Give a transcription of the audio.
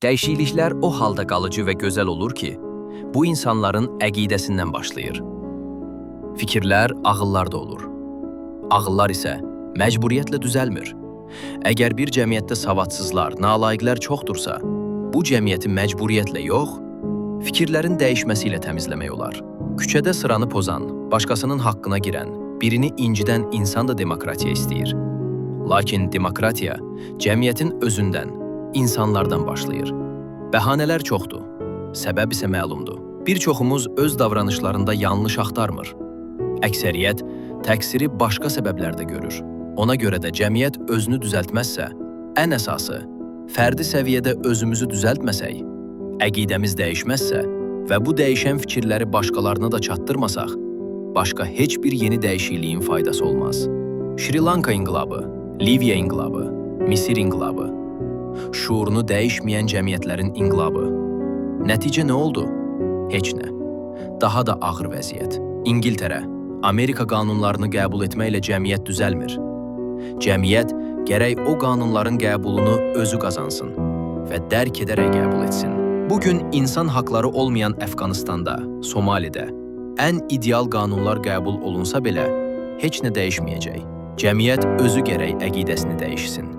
Dəyişikliklər o halda qalıcı və gözəl olur ki, bu insanların əqidəsindən başlayır. Fikirlər ağıllarda olur. Ağıllar isə məcburiyyətlə düzəlmir. Əgər bir cəmiyyətdə savadsızlar, nalayiqlər çoxdursa, bu cəmiyyəti məcburiyyətlə yox, fikirlərin dəyişməsi ilə təmizləmək olar. Küçədə sıranı pozan, başqasının haqqına girən, birini incidən insan da demokratiya istəyir. Lakin demokratiya cəmiyyətin özündən, insanlardan başlayır. Bəhanələr çoxdur, səbəb isə məlumdur. Bir çoxumuz öz davranışlarında yanlış axtarmır. Əksəriyyət təqsiri başqa səbəblərdə görür. Ona görə də cəmiyyət özünü düzəltməzsə, ən əsası, fərdi səviyyədə özümüzü düzəltməsək, əqidəmiz dəyişməzsə və bu dəyişən fikirləri başqalarına da çatdırmasaq, başqa heç bir yeni dəyişikliyin faydası olmaz. Şri Lanka inqilabı, Liviya inqilabı, Misir inqilabı, şuurunu dəyişməyən cəmiyyətlərin inqilabı. Nəticə nə oldu? Heç nə. Daha da ağır vəziyyət. İngiltərə, Amerika qanunlarını qəbul etməklə cəmiyyət düzəlmir. Cəmiyyət gərək o qanunların qəbulunu özü qazansın və dərk edərək qəbul etsin. Bugün insan haqları olmayan Əfqanistanda, Somalidə ən ideal qanunlar qəbul olunsa belə heç nə dəyişməyəcək. Cəmiyyət özü gərək əqidəsini dəyişsin.